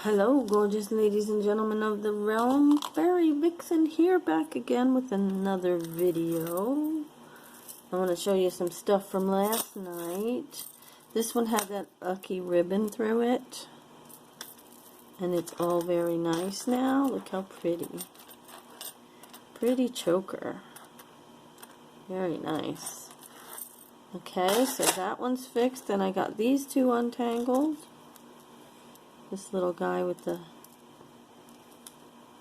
Hello, gorgeous ladies and gentlemen of the realm. FaeryVixen here, back again with another video. I want to show you some stuff from last night. This one had that ucky ribbon through it, and it's all very nice now. Look how pretty. Pretty choker. Very nice. Okay, so that one's fixed, and I got these two untangled. This little guy with the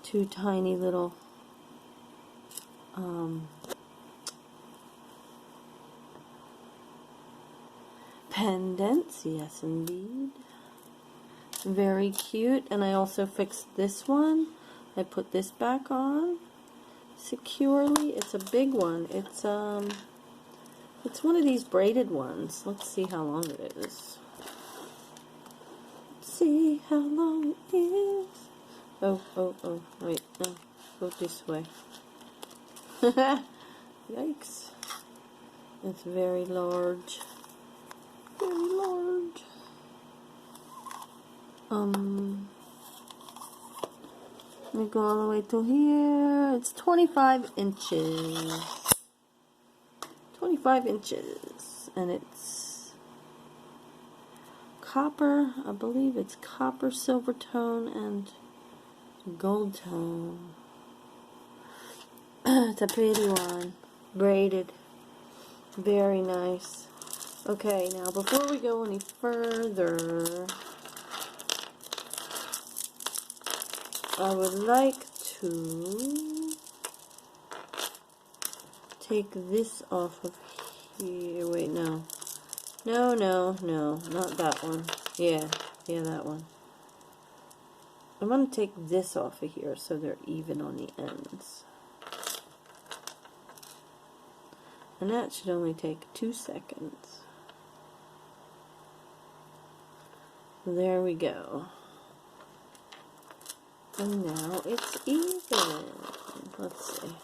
two tiny little pendants, yes indeed. Very cute. And I also fixed this one. I put this back on securely. It's a big one. It's one of these braided ones. Let's see how long it is. See how long it is. Oh, wait, no, go this way. Yikes. It's very large. Very large. Let me go all the way to here. It's 25 inches. 25 inches. And it's copper, I believe it's copper, silver tone, and gold tone. It's a pretty one. Braided. Very nice. Okay, now before we go any further, I would like to take this off of here. Wait, no. No, not that one. Yeah, that one. I'm going to take this off of here so they're even on the ends. And that should only take 2 seconds. There we go. And now it's even. Let's see.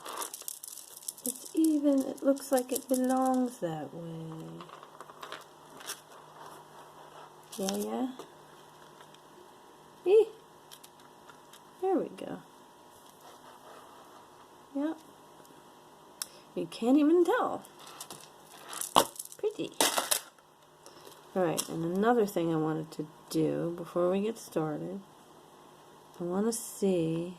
It's even. It looks like it belongs that way. Yeah. Eee. There we go. Yep. You can't even tell. Pretty. Alright, and another thing I wanted to do before we get started, I want to see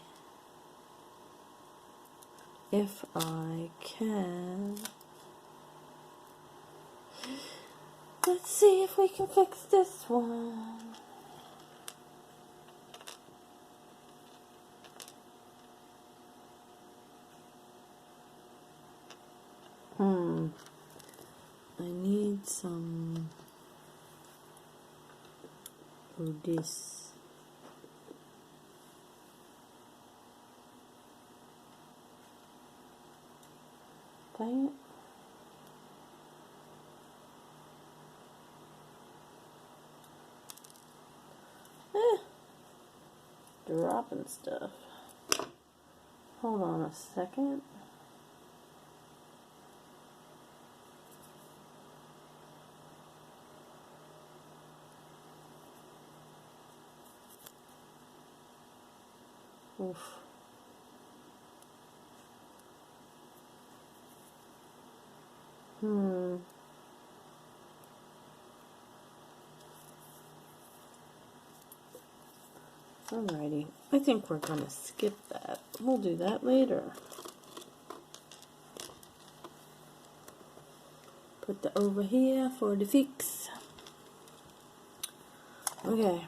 if I can... Let's see if we can fix this one. I need some of this. Dang it. Dropping stuff. Hold on a second. Oof. Alrighty, I think we're going to skip that. We'll do that later. Put that over here for the fix. Okay.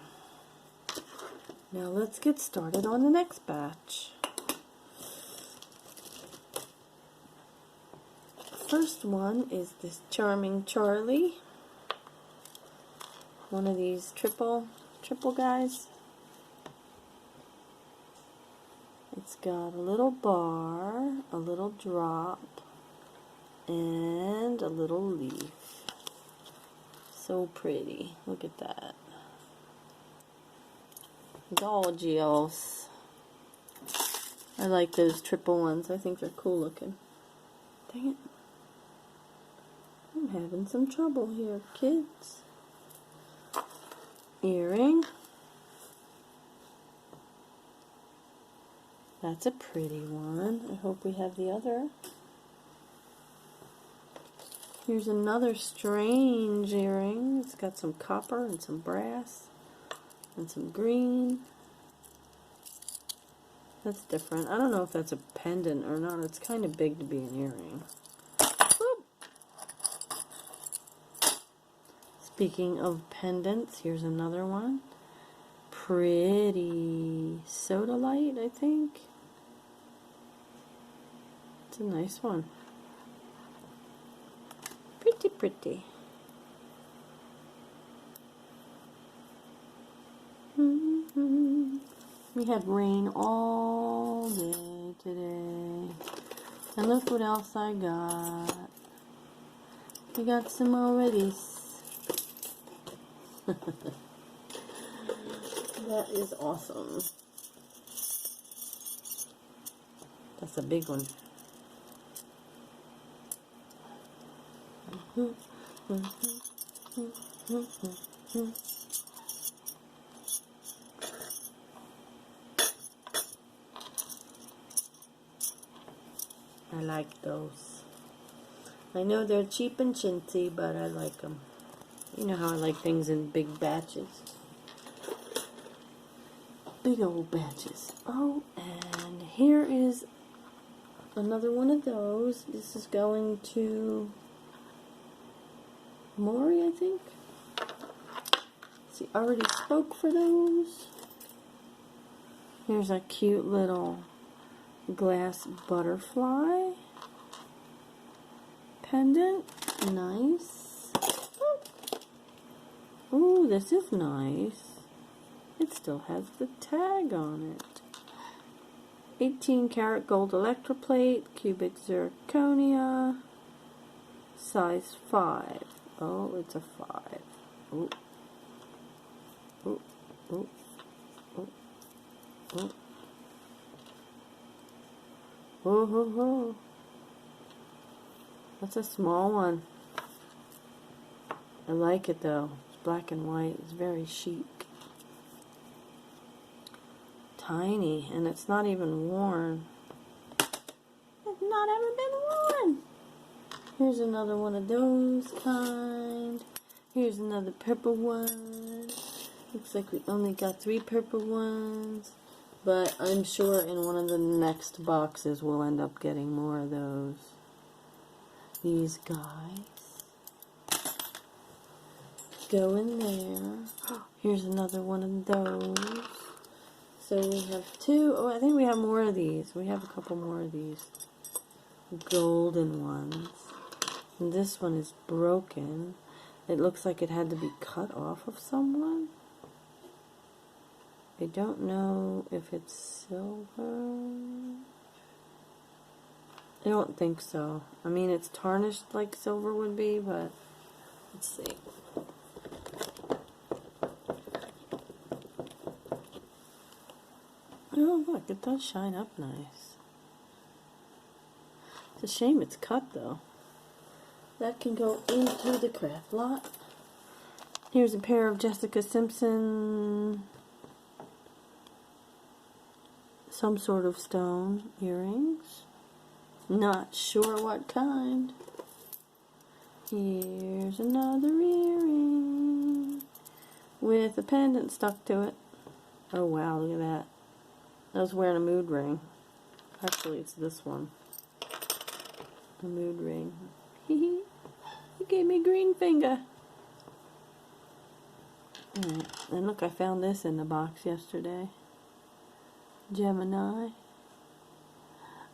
Now let's get started on the next batch. First one is this Charming Charlie. One of these triple guys. It's got a little bar, a little drop, and a little leaf. So pretty. Look at that. Gorgeous. I like those triple ones. I think they're cool looking. Dang it. I'm having some trouble here, kids. Earring. That's a pretty one. I hope we have the other. Here's another strange earring. It's got some copper and some brass and some green. That's different. I don't know if that's a pendant or not. It's kind of big to be an earring. Whoop. Speaking of pendants, here's another one. Pretty soda light, I think. It's a nice one. Pretty, pretty. We had rain all day today. And look what else I got. We got some already. That is awesome. That's a big one. I like those. I know they're cheap and chintzy, but I like them. You know how I like things in big batches. Big old batches. Oh, and here is another one of those. This is going to Maury, I think. See, already spoke for those. Here's a cute little glass butterfly pendant. Nice. Oh, this is nice. It still has the tag on it. 18 karat gold electroplate, cubic zirconia, size 5. Oh, it's a 5. Oh. Oh, oh, oh, oh. Oh, ho, ho. That's a small one. I like it though. It's black and white. It's very chic. Tiny, and it's not even worn. It's not ever been worn. Here's another one of those kind. Here's another purple one. Looks like we only got 3 purple ones, but I'm sure in one of the next boxes we'll end up getting more of those. These guys go in there. Here's another one of those. So we have 2. Oh, I think we have more of these. We have a couple more of these golden ones. And this one is broken. It looks like it had to be cut off of someone. I don't know if it's silver. I don't think so. I mean, it's tarnished like silver would be, but let's see. Oh, look, it does shine up nice. It's a shame it's cut, though. That can go into the craft lot. Here's a pair of Jessica Simpson, some sort of stone earrings. Not sure what kind. Here's another earring with a pendant stuck to it. Oh, wow, look at that. I was wearing a mood ring. Actually, it's this one. A mood ring. Hee. You gave me green finger. Alright, and look, I found this in the box yesterday. Gemini.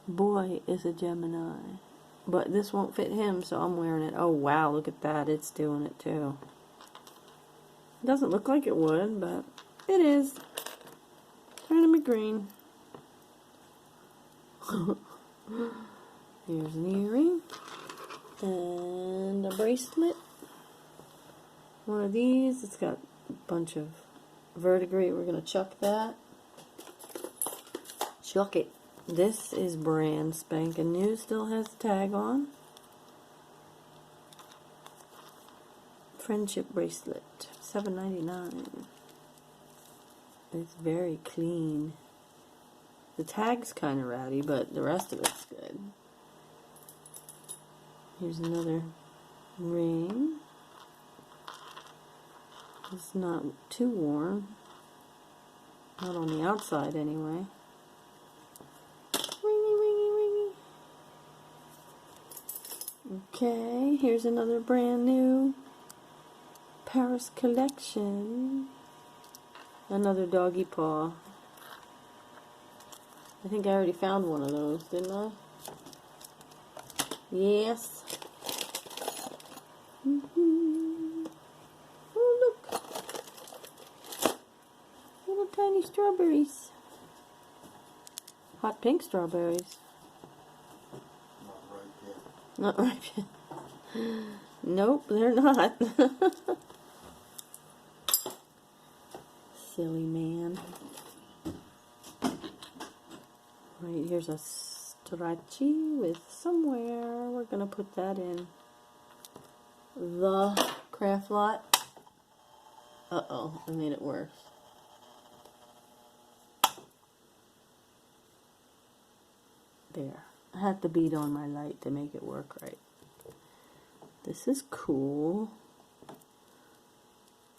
Boy is a Gemini. But this won't fit him, so I'm wearing it. Oh, wow, look at that. It's doing it, too. It doesn't look like it would, but it is. Turning me green. Here's an earring. And a bracelet. One of these. It's got a bunch of verdigris. We're going to chuck that. Chuck it. This is brand spanking new. Still has the tag on. Friendship bracelet. $7.99. It's very clean. The tag's kind of ratty, but the rest of it's good. Here's another ring. It's not too worn. Not on the outside, anyway. Ringy, ringy, ringy. Okay, here's another brand new Paris collection. Another doggy paw. I think I already found one of those, didn't I? Yes. Oh, look. Little tiny strawberries. Hot pink strawberries. Not ripe yet. Nope, they're not. Silly man. Right, here's a stretchy with somewhere. We're going to put that in the craft lot. Uh-oh, I made it worse. There. I had to beat on my light to make it work right. This is cool.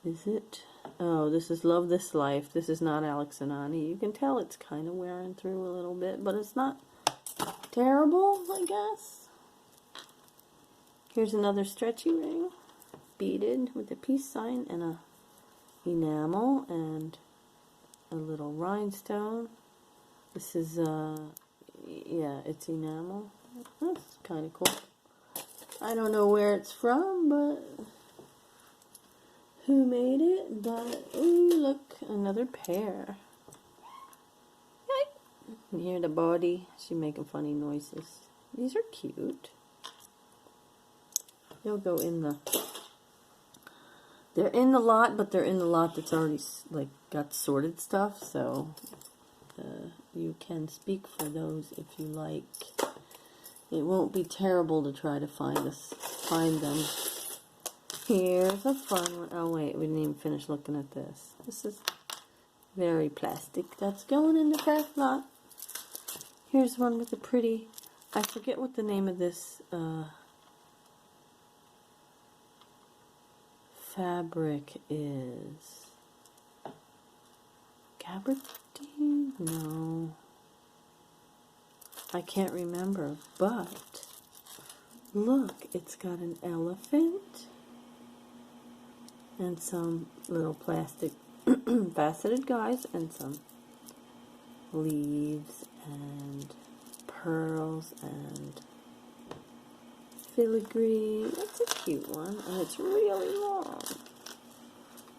Is it? Oh, this is Love This Life. This is not Alex and Ani. You can tell it's kind of wearing through a little bit, but it's not terrible, I guess. Here's another stretchy ring. Beaded with a peace sign and a enamel and a little rhinestone. This is, yeah, it's enamel. That's kind of cool. I don't know where it's from, but who made it? But, ooh, look, another pair. You hear the body? She's making funny noises. These are cute. They'll go in the... They're in the lot, but they're in the lot that's already, like, got sorted stuff, so you can speak for those if you like. It won't be terrible to try to find them. Here's a fun one. Oh wait, we didn't even finish looking at this. This is very plastic. That's going in the craft lot. Here's one with a pretty, I forget what the name of this fabric is. Gabardine? No. I can't remember, but look, it's got an elephant and some little plastic faceted guys and some leaves and pearls and filigree. That's a cute one, and it's really long.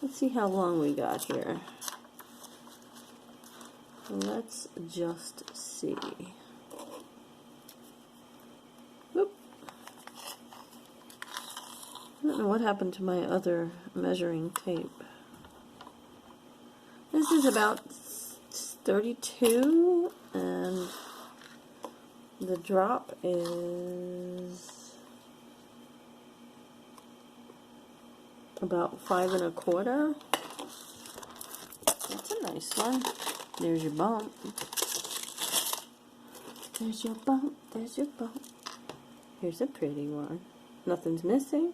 Let's see how long we got here. Let's just see. Whoop. I don't know what happened to my other measuring tape. This is about 32, and the drop is about 5 1/4. That's a nice one. There's your bump. There's your bump. There's your bump. Here's a pretty one. Nothing's missing.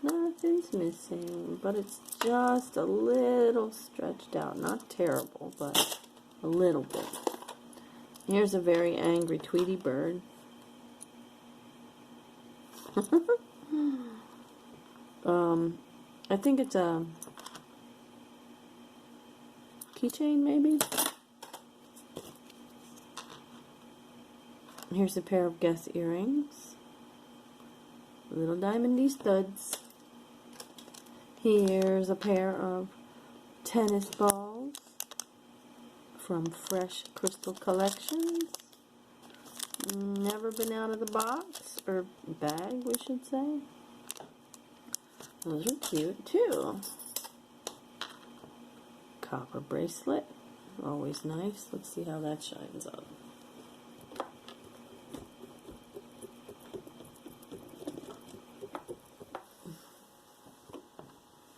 Nothing's missing, but it's just a little stretched out. Not terrible, but a little bit. Here's a very angry Tweety bird. I think it's a keychain, maybe. Here's a pair of Guess earrings. Little diamondy studs. Here's a pair of tennis balls from Fresh Crystal Collections. Never been out of the box, or bag, we should say. Those are cute, too. Copper bracelet. Always nice. Let's see how that shines up.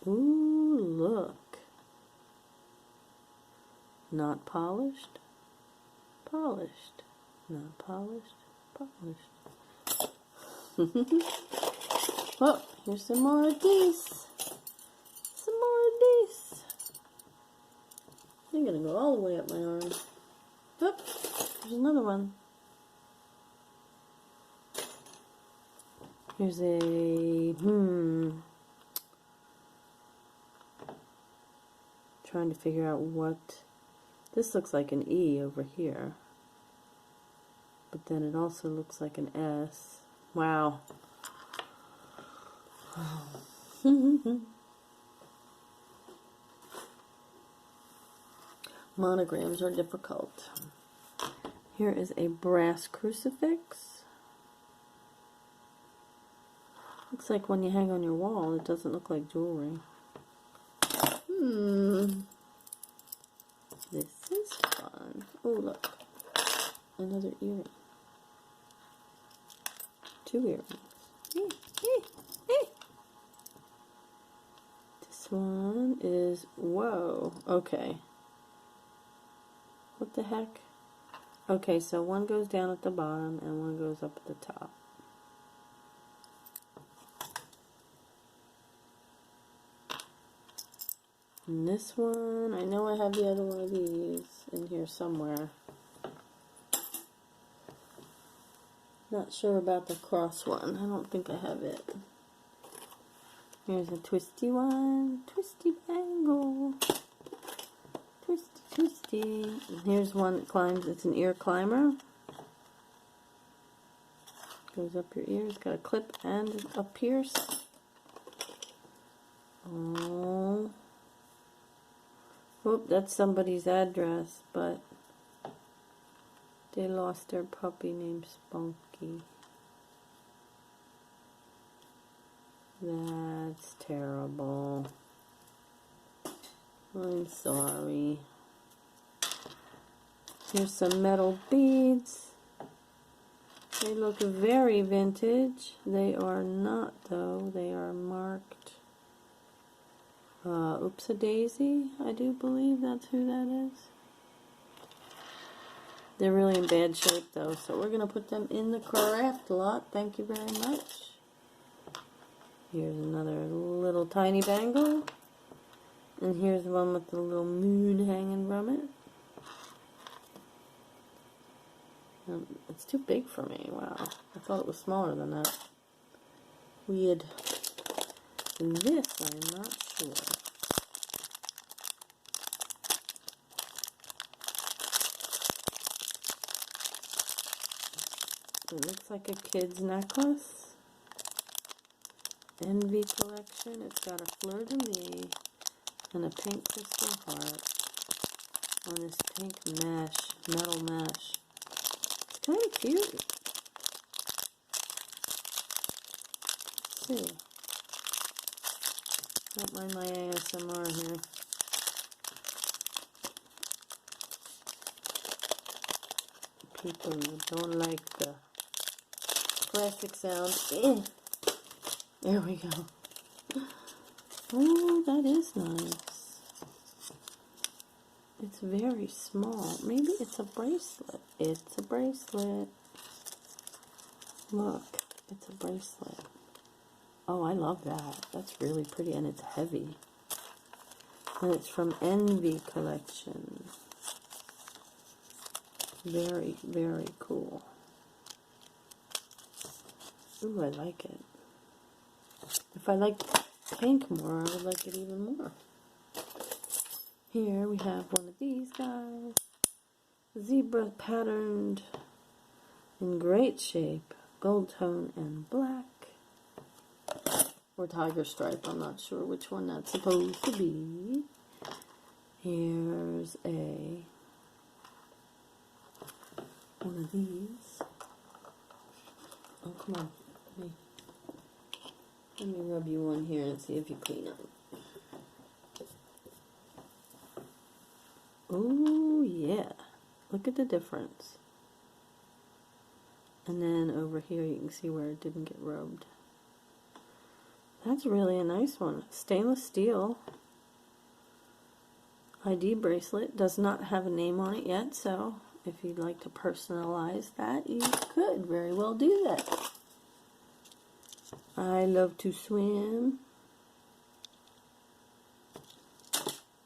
Ooh, look. not polished, polished, not polished, polished. Oh, here's some more of these. Some more of these. I'm gonna go all the way up my arm. Oh, there's another one. Here's a, trying to figure out what, this looks like an E over here. But then it also looks like an S. Wow. Monograms are difficult. Here is a brass crucifix. Looks like when you hang on your wall, it doesn't look like jewelry. This is fun. Oh, look. Another earring. 2 earrings. This one is, whoa, okay. What the heck? Okay, so one goes down at the bottom and one goes up at the top. And this one, I know I have the other one of these in here somewhere. Not sure about the cross one. I don't think I have it. Here's a twisty one. Twisty bangle. Twisty, twisty. And here's one that climbs. It's an ear climber. Goes up your ear. It's got a clip and a pierce. Oh. Whoop, that's somebody's address, but they lost their puppy named Spunky. That's terrible. I'm sorry. Here's some metal beads. They look very vintage. They are not, though. They are marked Oops-a-daisy, I do believe that's who that is. They're really in bad shape, though, so we're going to put them in the craft lot. Thank you very much. Here's another little tiny bangle. And here's one with the little moon hanging from it. It's too big for me. Wow. I thought it was smaller than that. Weird. And this, I'm not sure. It looks like a kid's necklace. Envy collection. It's got a fleur-de-lis and a pink crystal heart on this pink mesh, metal mesh. It's kind of cute. Let's see. Don't mind my ASMR here. People don't like the plastic sound. There we go. Oh, that is nice. It's very small. Maybe it's a bracelet. It's a bracelet. Look, it's a bracelet. Oh, I love that. That's really pretty, and it's heavy. And it's from Envy collection. Very, very cool. Ooh, I like it. If I liked pink more, I would like it even more. Here we have one of these guys. Zebra patterned in great shape. Gold tone and black. Or tiger stripe, I'm not sure which one that's supposed to be. Here's one of these. Oh, come on. Let me rub you one here and see if you clean up. Oh, yeah. Look at the difference. And then over here you can see where it didn't get rubbed. That's really a nice one. Stainless steel. ID bracelet. Does not have a name on it yet, so if you'd like to personalize that, you could very well do that. I love to swim.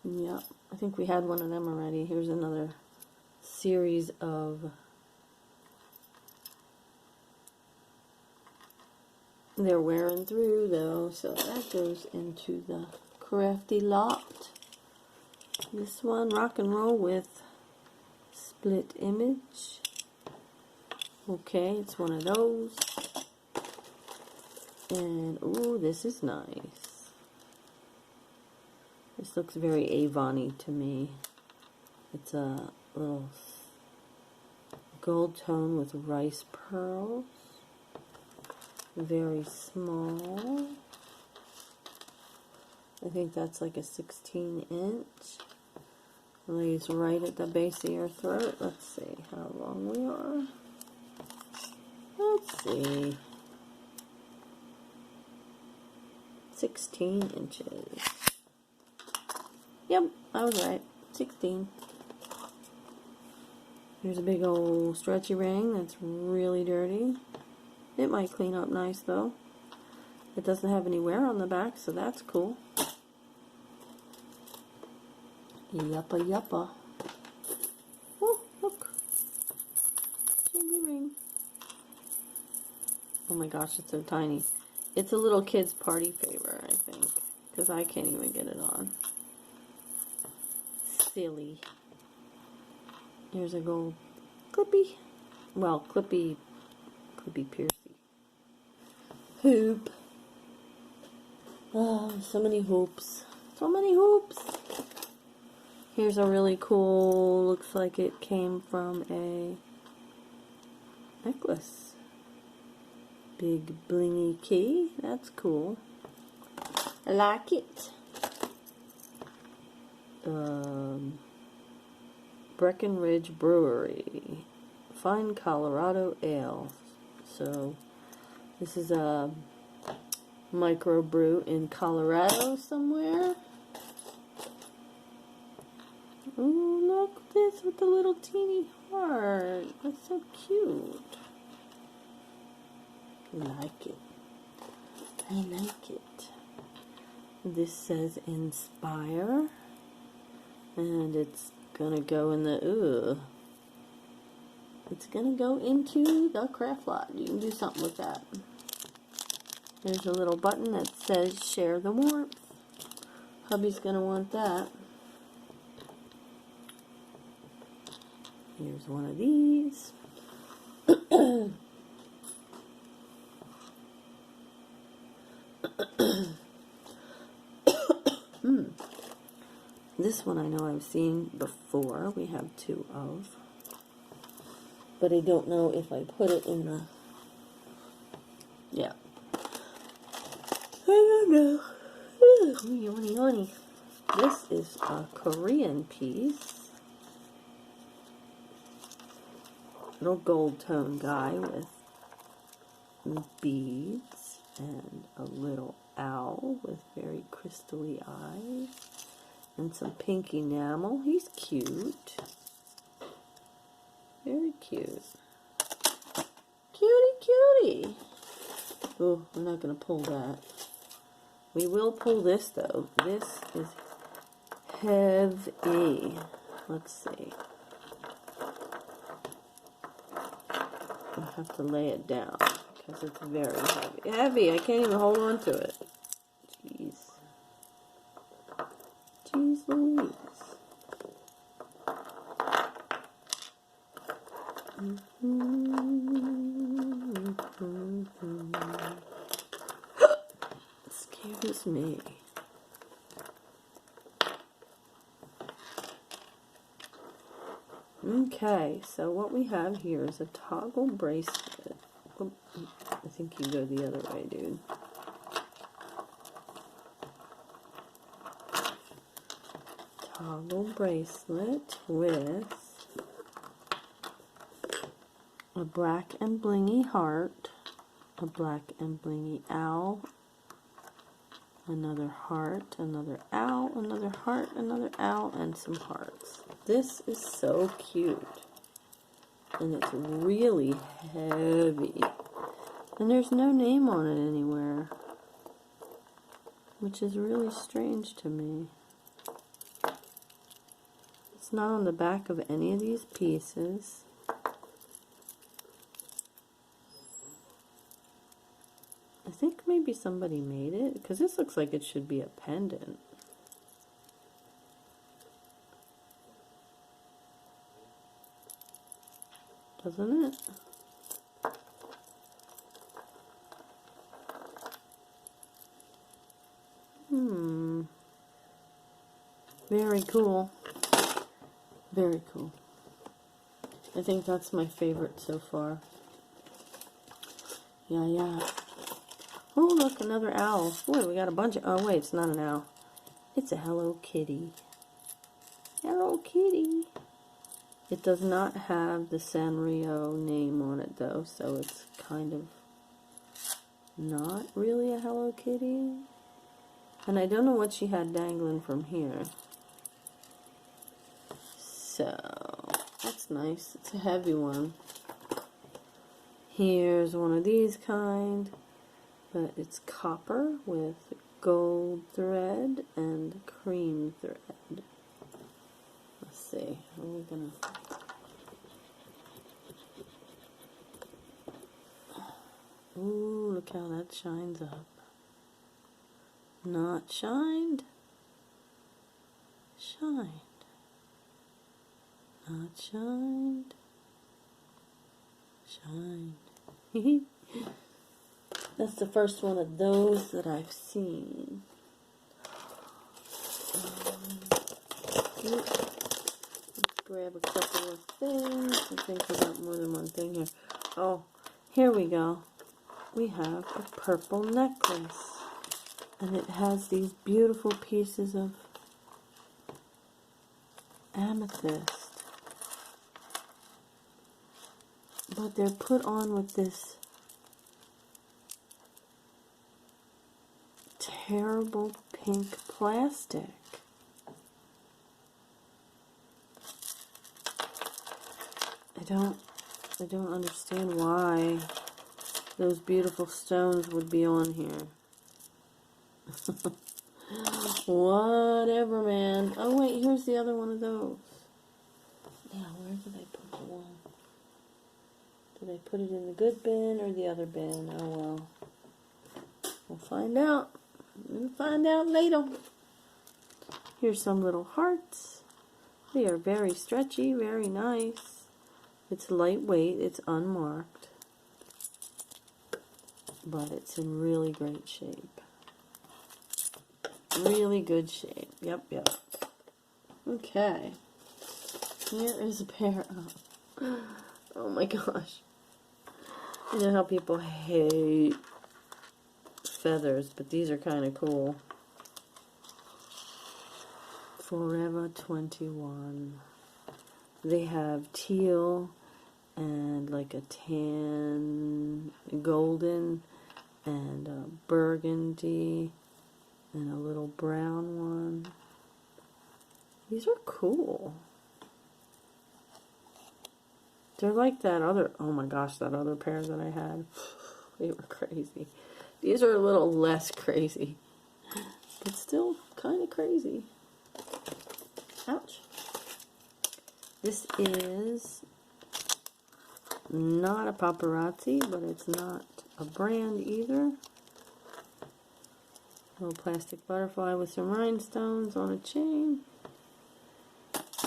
Yep, I think we had one of them already. Here's another series of they're wearing through though, so that goes into the crafty lot. This one, rock and roll with split image. Okay, it's one of those. And ooh, this is nice. This looks very Avon-y to me. It's a little gold tone with rice pearls. Very small. I think that's like a 16-inch. Lays right at the base of your throat. Let's see how long we are. Let's see. 16 inches. Yep, I was right. 16. Here's a big old stretchy ring that's really dirty. It might clean up nice though. It doesn't have any wear on the back, so that's cool. Yuppa yuppa. Oh, look. Jingly ring. Oh my gosh, it's so tiny. It's a little kid's party favor, I think, because I can't even get it on. Silly. Here's a gold clippy. Well, clippy piercy. Hoop. Oh, so many hoops. So many hoops. Here's a really cool, looks like it came from a necklace. Big blingy key. That's cool. I like it. Breckenridge Brewery. Fine Colorado Ale. So, this is a microbrew in Colorado somewhere. Ooh, look at this with the little teeny heart. That's so cute. I like it. I like it. This says Inspire. And it's gonna go in the, it's gonna go into the craft lot. You can do something with that. There's a little button that says Share the Warmth. Hubby's gonna want that. Here's one of these. This one I know I've seen before. We have two of. But I don't know if I put it in the... Yeah. I don't know. Ooh, this is a Korean piece. Little gold tone guy with beads and a little owl with very crystally eyes and some pink enamel. He's cute. Very cute. Cutie, cutie. Oh, we're not going to pull that. We will pull this though. This is heavy. Let's see. I have to lay it down because it's very heavy. Heavy, I can't even hold on to it. Jeez. Jeez Louise. Excuse me. Okay, so what we have here is a toggle bracelet. Oh, I think you go the other way, dude. Toggle bracelet with a black and blingy heart, a black and blingy owl, Another heart, another owl, another heart, another owl, and some hearts. This is so cute. And it's really heavy. And there's no name on it anywhere, which is really strange to me. It's not on the back of any of these pieces. I think maybe somebody made it, because this looks like it should be a pendant. Doesn't it? Very cool. Very cool. I think that's my favorite so far. Yeah. Oh, look, another owl. Boy, we got a bunch of... Oh, wait, it's not an owl. It's a Hello Kitty. Hello Kitty. It does not have the Sanrio name on it, though, so it's kind of not really a Hello Kitty. And I don't know what she had dangling from here. So, that's nice. It's a heavy one. Here's one of these kind, but it's copper with gold thread and cream thread. Let's see. We're gonna... Ooh, look how that shines up. Not shined. Shined. Not shined. Shined. That's the first one of those that I've seen. Let's grab a couple of things. I think we got more than one thing here. Oh, here we go. We have a purple necklace. And it has these beautiful pieces of amethyst. But they're put on with this terrible pink plastic. I don't understand why those beautiful stones would be on here. Whatever, man. Oh, wait, here's the other one of those. Now, where did I put the one? Did I put it in the good bin or the other bin? Oh, well. We'll find out. We'll find out later. Here's some little hearts. They are very stretchy, very nice. It's lightweight, it's unmarked. But it's in really great shape. Really good shape. Yep. Okay. Here is a pair of... Oh my gosh. You know how people hate feathers, but these are kind of cool. Forever 21. They have teal and like a tan, golden, and a burgundy, and a little brown one. These are cool. They're like that other, oh my gosh, that other pair that I had. They were crazy. These are a little less crazy, but still kind of crazy. Ouch. This is not a paparazzi, but it's not a brand either. Little plastic butterfly with some rhinestones on a chain.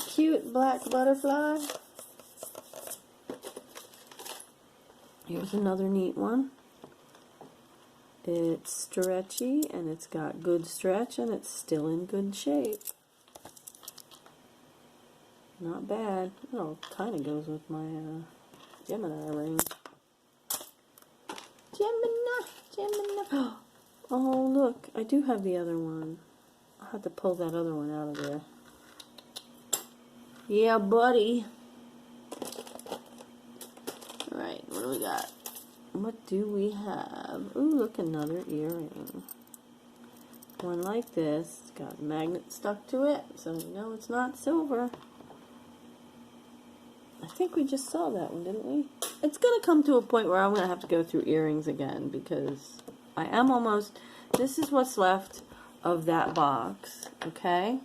Cute black butterfly. Here's another neat one. It's stretchy and it's got good stretch and it's still in good shape. Not bad. Oh, kind of goes with my Gemini ring. Gemini. Oh, look. I do have the other one. I'll have to pull that other one out of there. Yeah, buddy. Alright, what do we got? What do we have? Ooh, look, another earring. one like this. It's got a magnet stuck to it, so we know it's not silver. I think we just saw that one, didn't we? It's going to come to a point where I'm going to have to go through earrings again, because I am almost... This is what's left of that box, okay?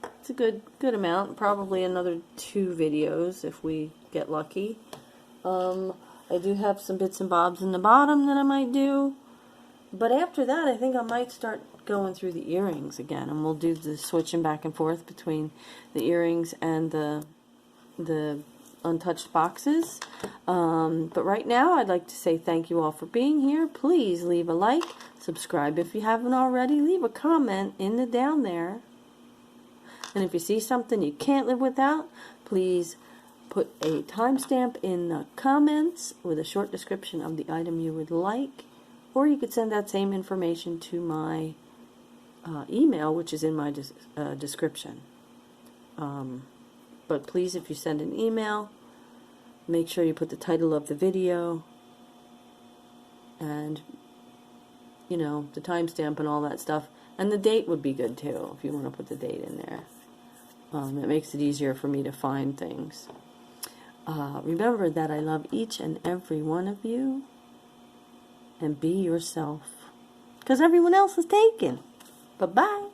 It's a good amount. Probably another 2 videos if we get lucky. I do have some bits and bobs in the bottom that I might do. But after that, I think I might start going through the earrings again. And we'll do the switching back and forth between the earrings and the untouched boxes. But right now, I'd like to say thank you all for being here. Please leave a like, subscribe if you haven't already, leave a comment in the down there. And if you see something you can't live without, please put a timestamp in the comments with a short description of the item you would like. Or you could send that same information to my email, which is in my description. But please, if you send an email, make sure you put the title of the video and, you know, the timestamp and all that stuff. And the date would be good too, if you want to put the date in there. It makes it easier for me to find things. Remember that I love each and every one of you. And be yourself. Because everyone else is taken. Bye-bye.